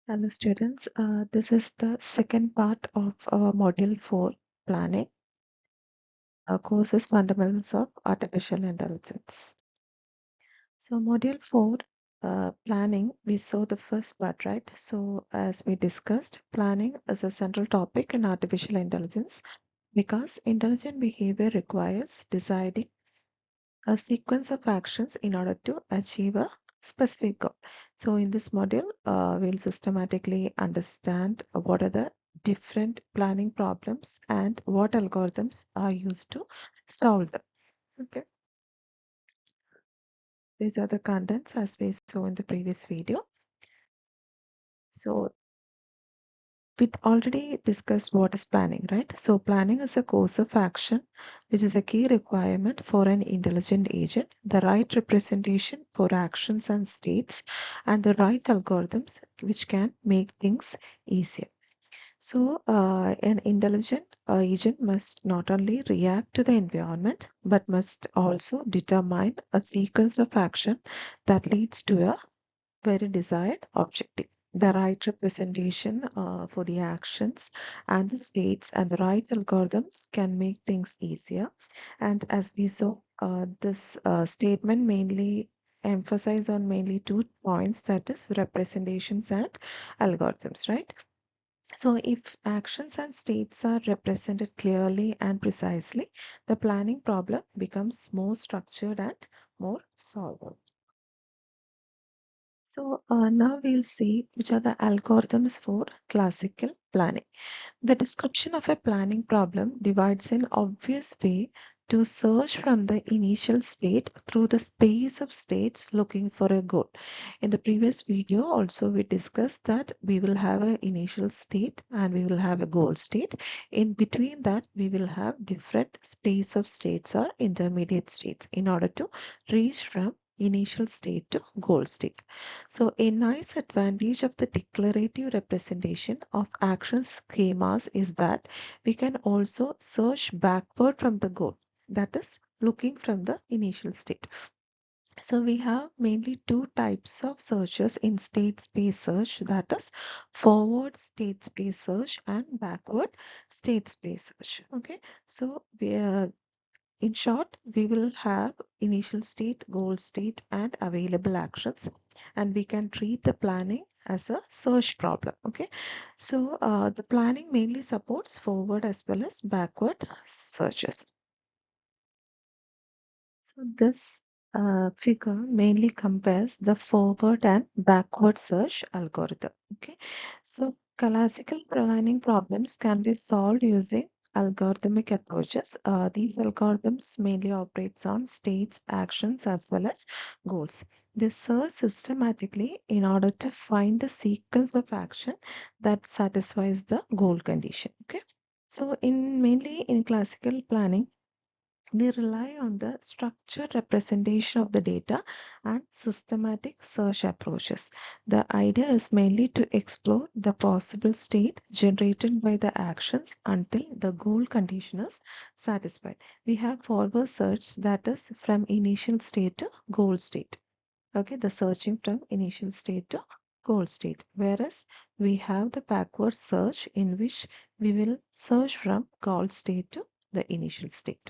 Hello students, this is the second part of our module 4 planning. Our course is fundamentals of artificial intelligence. So module 4 planning, we saw the first part, right? So as we discussed, planning is a central topic in artificial intelligence because intelligent behavior requires deciding a sequence of actions in order to achieve a specific goal. So in this module, we'll systematically understand what are the different planning problems and what algorithms are used to solve them. Okay, these are the contents as we saw in the previous video. So we already discussed what is planning, right? So planning is a course of action, which is a key requirement for an intelligent agent, the right representation for actions and states, and the right algorithms which can make things easier. So an intelligent agent must not only react to the environment, but must also determine a sequence of action that leads to a very desired objective. The right representation for the actions and the states and the right algorithms can make things easier. And as we saw, this statement mainly emphasize on mainly 2 points, that is representations and algorithms, right? So if actions and states are represented clearly and precisely, the planning problem becomes more structured and more solvable. So now we'll see which are the algorithms for classical planning. The description of a planning problem divides an obvious way to search from the initial state through the space of states looking for a goal. In the previous video also we discussed that we will have an initial state and we will have a goal state. In between that we will have different space of states or intermediate states in order to reach from initial state to goal state. So a nice advantage of the declarative representation of action schemas is that we can also search backward from the goal, that is looking from the initial state. So we have mainly 2 types of searches in state space search, that is forward state space search and backward state space search. Okay, so in short, we will have initial state, goal state, and available actions, and we can treat the planning as a search problem. Okay, so the planning mainly supports forward as well as backward searches. So this figure mainly compares the forward and backward search algorithm. Okay, so classical planning problems can be solved using algorithmic approaches. These algorithms mainly operates on states, actions, as well as goals. They search systematically in order to find the sequence of action that satisfies the goal condition. Okay, so in mainly in classical planning, we rely on the structured representation of the data and systematic search approaches. The idea is mainly to explore the possible state generated by the actions until the goal condition is satisfied. We have forward search, that is from initial state to goal state. Okay, the searching from initial state to goal state. Whereas we have the backward search in which we will search from goal state to the initial state.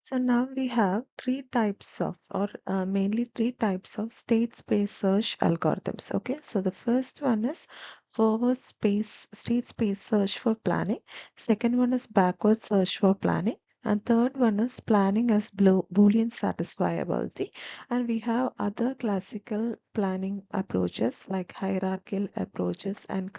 So now we have 3 types of, or mainly 3 types of state space search algorithms. Okay, so the first one is forward space, state space search for planning. Second one is backward search for planning. And third one is planning as Boolean satisfiability. And we have other classical planning approaches like hierarchical approaches and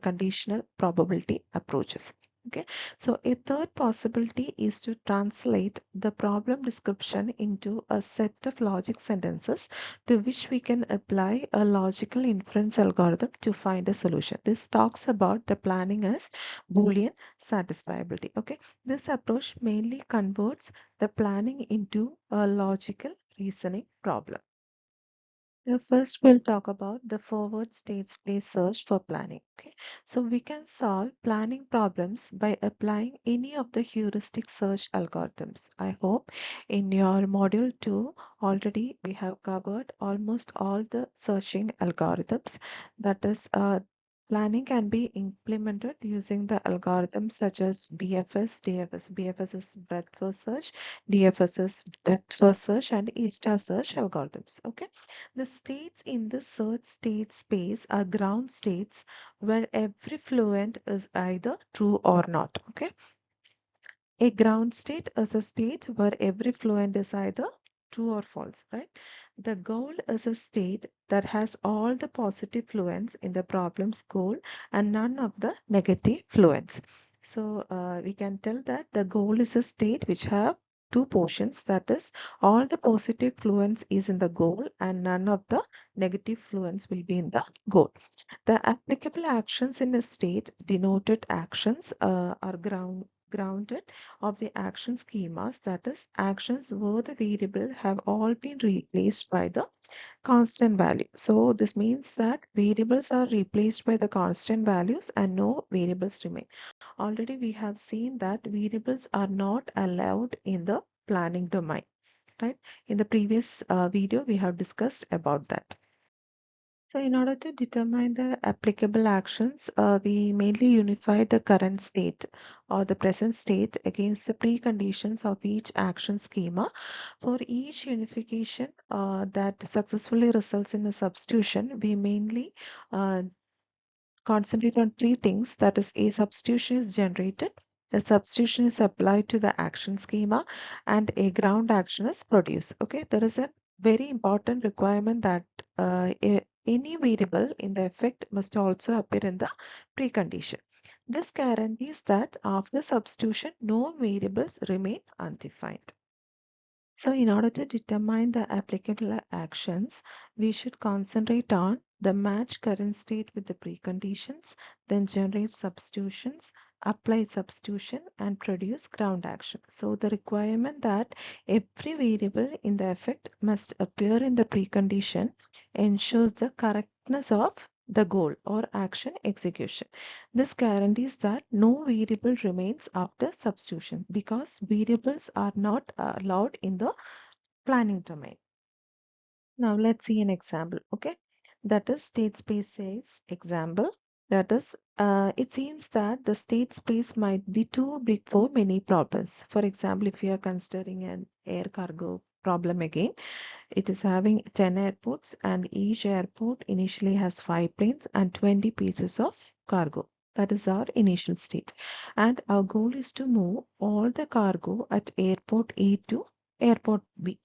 conditional probability approaches. Okay, so a third possibility is to translate the problem description into a set of logic sentences to which we can apply a logical inference algorithm to find a solution. This talks about the planning as Boolean satisfiability. Okay, this approach mainly converts the planning into a logical reasoning problem. First, we'll talk about the forward state space search for planning. Okay, so we can solve planning problems by applying any of the heuristic search algorithms. I hope in your module 2 already we have covered almost all the searching algorithms. That is, planning can be implemented using the algorithms such as BFS, DFS. BFS is breadth first search, DFS is depth first search, and E-star search algorithms. Okay. The states in the search state space are ground states where every fluent is either true or not. Okay. A ground state is a state where every fluent is either true or false, right? The goal is a state that has all the positive fluents in the problem's goal and none of the negative fluents. So we can tell that the goal is a state which have two portions, that is all the positive fluents is in the goal and none of the negative fluents will be in the goal. The applicable actions in a state denoted actions are grounded of the action schemas, that is actions where the variable have all been replaced by the constant value. So this means that variables are replaced by the constant values and no variables remain. Already we have seen that variables are not allowed in the planning domain, right? In the previous video we have discussed about that. So in order to determine the applicable actions, we mainly unify the current state or the present state against the preconditions of each action schema. For each unification that successfully results in a substitution, we mainly uh, concentrate on three things. That is, a substitution is generated, the substitution is applied to the action schema, and a ground action is produced. Okay, there is a very important requirement that any variable in the effect must also appear in the precondition. This guarantees that after substitution, no variables remain undefined. So in order to determine the applicable actions, we should concentrate on the match current state with the preconditions, then generate substitutions, apply substitution, and produce ground action. So the requirement that every variable in the effect must appear in the precondition ensures the correctness of the goal or action execution. This guarantees that no variable remains after substitution because variables are not allowed in the planning domain. Now let's see an example. Okay, that is state space says example. That is, it seems that the state space might be too big for many problems. For example, if you are considering an air cargo problem again, it is having 10 airports and each airport initially has 5 planes and 20 pieces of cargo. That is our initial state. And our goal is to move all the cargo at airport A to airport B.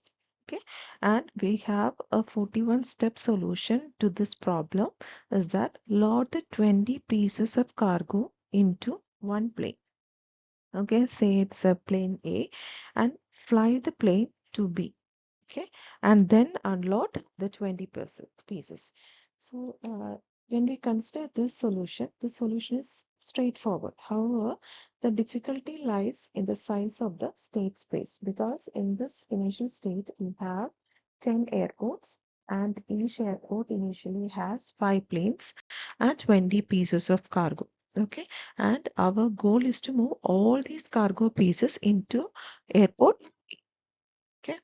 Okay, and we have a 41 step solution to this problem is that load the 20 pieces of cargo into one plane. Okay, say it's a plane A and fly the plane to B. Okay, and then unload the 20 pieces. So when we consider this solution, the solution is straightforward. However, the difficulty lies in the size of the state space because in this initial state we have 10 airports and each airport initially has 5 planes and 20 pieces of cargo. Okay, and our goal is to move all these cargo pieces into airport. Okay.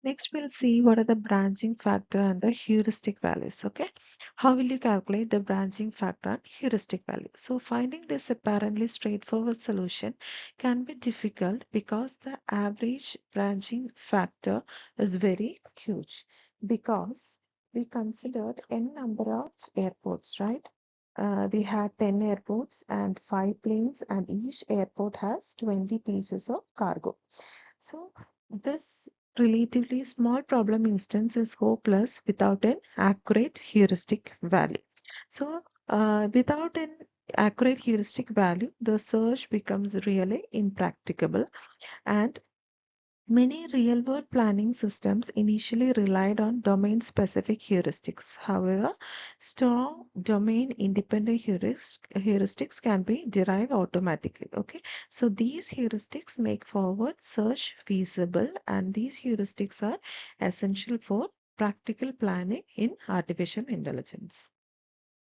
Next, we'll see what are the branching factor and the heuristic values. Okay, how will you calculate the branching factor and heuristic value? So, finding this apparently straightforward solution can be difficult because the average branching factor is very huge. Because we considered n number of airports, right? We had 10 airports and 5 planes, and each airport has 20 pieces of cargo. So this relatively small problem instance is hopeless without an accurate heuristic value. So without an accurate heuristic value, the search becomes really impracticable, and many real-world planning systems initially relied on domain-specific heuristics. However, strong domain-independent heuristics can be derived automatically. Okay, so these heuristics make forward search feasible, and these heuristics are essential for practical planning in artificial intelligence.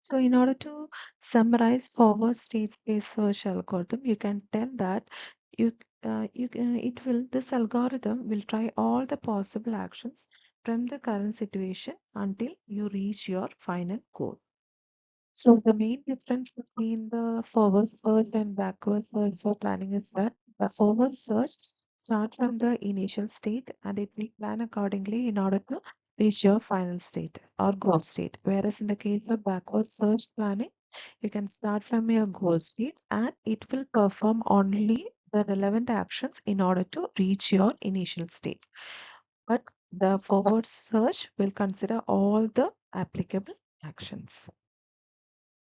So in order to summarize forward state space search algorithm, you can tell that you it will this algorithm will try all the possible actions from the current situation until you reach your final goal. So the main difference between the forward search and backward search for planning is that the forward search start from the initial state and it will plan accordingly in order to reach your final state or goal state. Whereas in the case of backward search planning, you can start from your goal state and it will perform only the relevant actions in order to reach your initial state. But the forward search will consider all the applicable actions.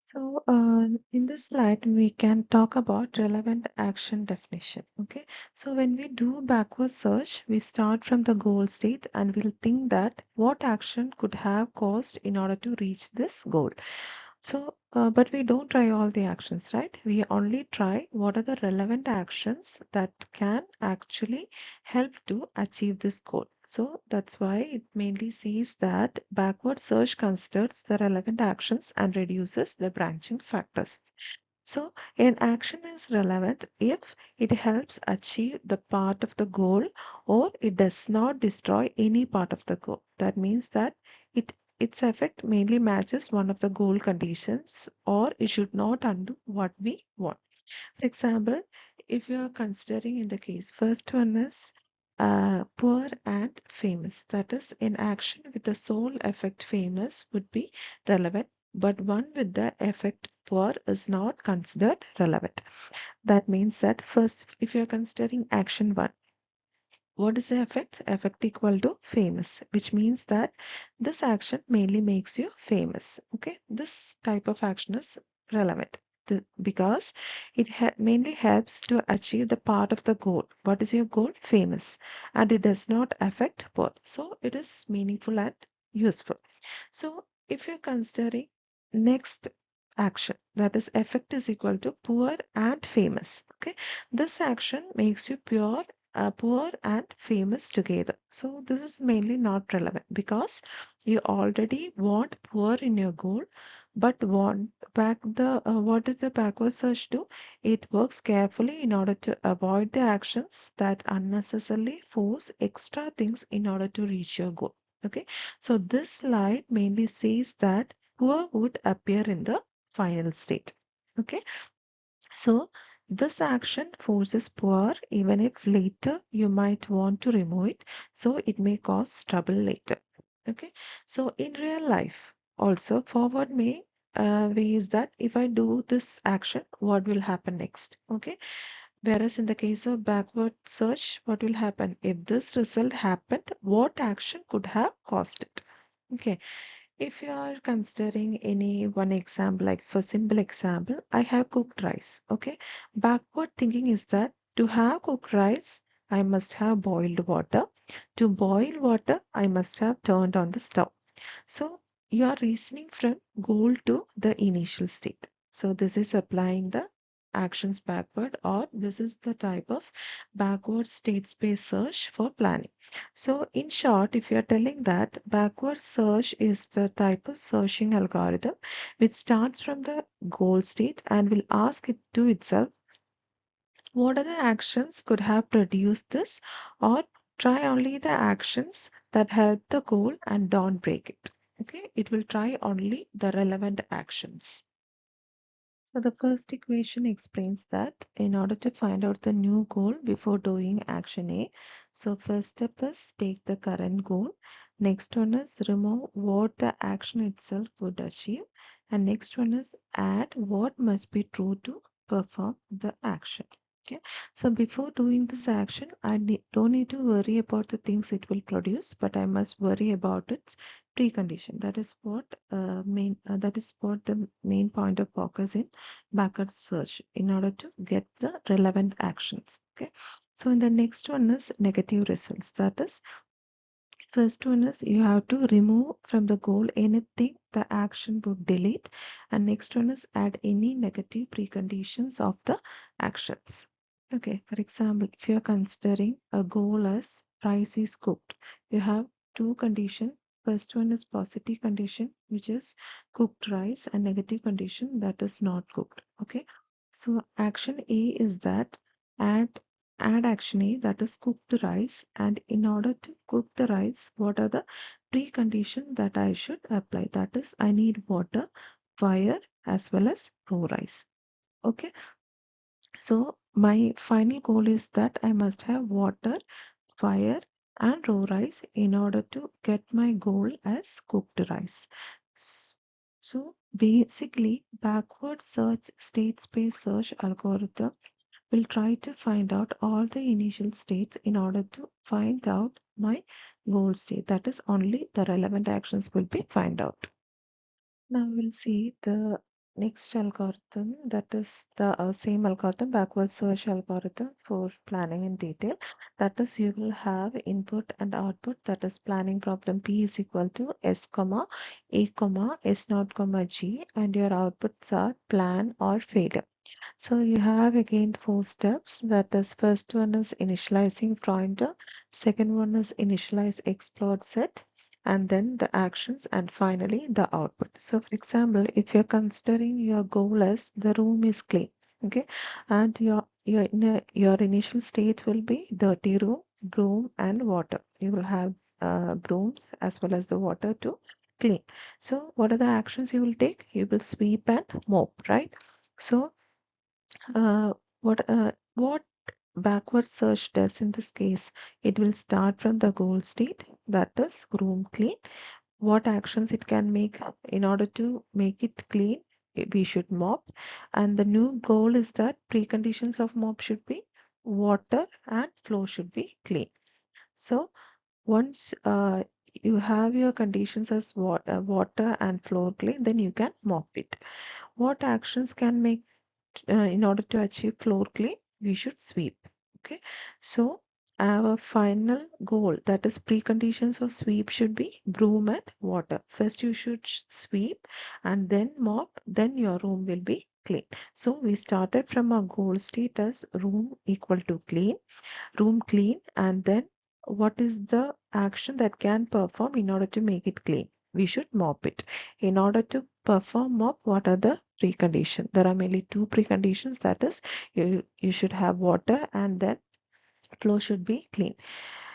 So, in this slide, we can talk about relevant action definition. Okay, so when we do backward search, we start from the goal state and we'll think that what action could have caused in order to reach this goal. So, but we don't try all the actions, right? We only try what are the relevant actions that can actually help to achieve this goal. So that's why it mainly says that backward search considers the relevant actions and reduces the branching factors. So an action is relevant if it helps achieve the part of the goal or it does not destroy any part of the goal. That means that its effect mainly matches one of the goal conditions or it should not undo what we want. For example, if you are considering in the case, first one is poor and famous. That is, in action with the sole effect famous would be relevant, but one with the effect poor is not considered relevant. That means that first, if you are considering action one, what is the effect? Effect equal to famous, which means that this action mainly makes you famous. Okay, this type of action is relevant because it mainly helps to achieve the part of the goal. What is your goal? Famous, and it does not affect both. So it is meaningful and useful. So if you're considering next action, that is effect is equal to poor and famous. Okay, this action makes you poor and famous together. So this is mainly not relevant because you already want poor in your goal, but want back the what did the backward search do? It works carefully in order to avoid the actions that unnecessarily force extra things in order to reach your goal. Okay, so this slide mainly says that poor would appear in the final state. Okay, so this action forces poor even if later you might want to remove it, so it may cause trouble later. Okay, so in real life also forward may ways that if I do this action, what will happen next? Okay, whereas in the case of backward search, what will happen if this result happened? What action could have caused it? Okay, if you are considering any one example, like for simple example, I have cooked rice. Okay. Backward thinking is that to have cooked rice, I must have boiled water. To boil water, I must have turned on the stove. So you are reasoning from goal to the initial state. So this is applying the actions backward, or this is the type of backward state space search for planning. So in short, if you are telling that backward search is the type of searching algorithm which starts from the goal state and will ask it to itself what are the actions could have produced this, or try only the actions that help the goal and don't break it. Okay, it will try only the relevant actions. So the first equation explains that in order to find out the new goal before doing action A, so first step is take the current goal. Next one is remove what the action itself would achieve. And next one is add what must be true to perform the action. Okay. So before doing this action, don't need to worry about the things it will produce, but I must worry about its precondition. That is what the main point of focus in backward search in order to get the relevant actions. Okay, so in the next one is negative results. That is, first one is you have to remove from the goal anything the action would delete, and next one is add any negative preconditions of the actions. Okay, for example, if you are considering a goal as rice is cooked, you have two conditions First one is positive condition, which is cooked rice, and negative condition that is not cooked. Okay. So action A is that add add action A, that is cook the rice, and in order to cook the rice, what are the preconditions that I should apply? That is, I need water, fire, as well as raw rice. Okay. So my final goal is that I must have water, fire, and raw rice in order to get my goal as cooked rice. S- So basically, backward search state space search algorithm will try to find out all the initial states in order to find out my goal state. That is, only the relevant actions will be find out. Now we'll see the next algorithm, that is the same algorithm, backward search algorithm for planning in detail. That is, you will have input and output, that is planning problem P is equal to S comma A comma S naught comma G, and your outputs are plan or failure. So you have again four steps. That is, first one is initializing pointer, second one is initialize explode set, and then the actions, and finally the output. So for example, if you're considering your goal as the room is clean, okay, and your initial state will be dirty room, broom, and water. You will have brooms as well as the water to clean. So what are the actions you will take? You will sweep and mop, right? So uh, what backward search does in this case, it will start from the goal state, that is room clean. What actions it can make in order to make it clean? We should mop, and the new goal is that preconditions of mop should be water and floor should be clean. So once you have your conditions as water and floor clean, then you can mop it. What actions can make in order to achieve floor clean, we should sweep. Okay, so our final goal, that is preconditions of sweep, should be broom and water. First you should sweep and then mop, then your room will be clean. So we started from our goal state as room equal to clean, room clean, and then what is the action that can perform in order to make it clean? We should mop it. In order to perform mop, what are the preconditions? There are mainly two preconditions, that is, you should have water and then floor should be clean.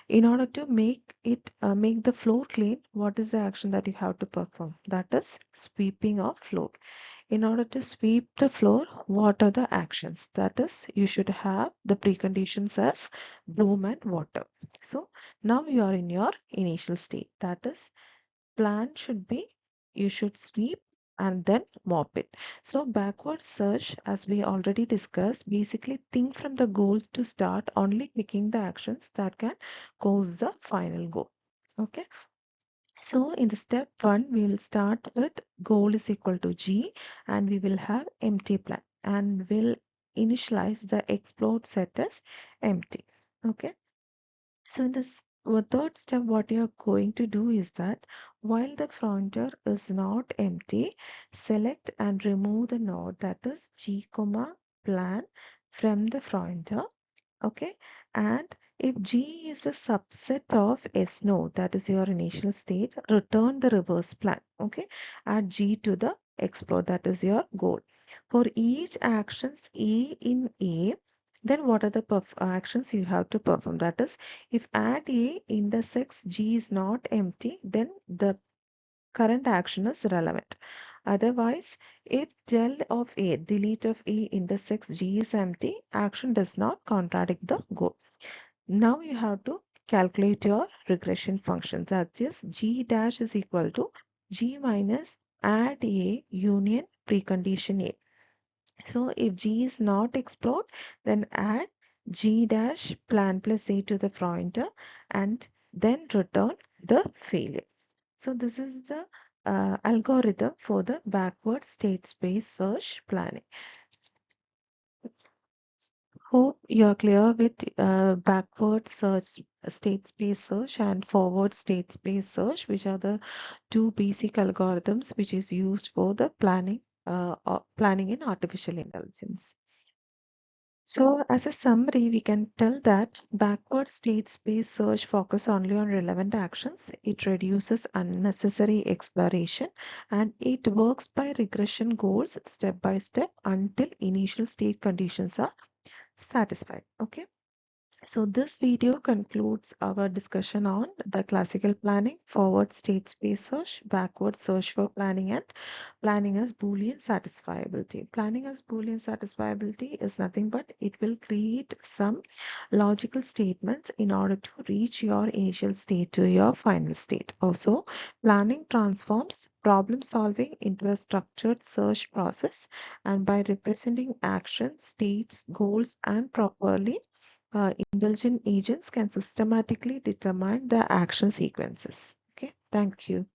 In order to make the floor clean, what is the action that you have to perform? That is sweeping of floor. In order to sweep the floor, what are the actions? That is, you should have the preconditions as broom and water. So now you are in your initial state. That is, plan should be you should sweep and then mop it. So backward search, as we already discussed, basically think from the goal to start only picking the actions that can cause the final goal. Okay. So in the step one, we will start with goal is equal to G, and we will have empty plan, and we'll initialize the explode set as empty. Okay. So in this third step, what you're going to do is that while the frontier is not empty, select and remove the node, that is G comma plan from the frontier. Okay, and if G is a subset of S node, that is your initial state, return the reverse plan. Okay, add G to the explore, that is your goal. For each actions A in A, then what are the actions you have to perform? That is, if add A intersects G is not empty, then the current action is relevant. Otherwise, if del of A, delete of A intersects G is empty, action does not contradict the goal. Now you have to calculate your regression function. That is, G dash is equal to G minus add A union precondition A. So if G is not explored, then add G dash plan plus A to the pointer and then return the failure. So this is the algorithm for the backward state space search planning. Hope you're clear with backward search state space search and forward state space search, which are the two basic algorithms which is used for the planning in artificial intelligence. So, as a summary, we can tell that backward state space search focus only on relevant actions. It reduces unnecessary exploration and it works by regression goals step by step until initial state conditions are satisfied. Okay. So this video concludes our discussion on the classical planning, forward state space search, backward search for planning, and planning as Boolean satisfiability. Planning as Boolean satisfiability is nothing but it will create some logical statements in order to reach your initial state to your final state. Also, planning transforms problem solving into a structured search process, and by representing actions, states, goals, and properly intelligent agents can systematically determine the action sequences. Okay, thank you.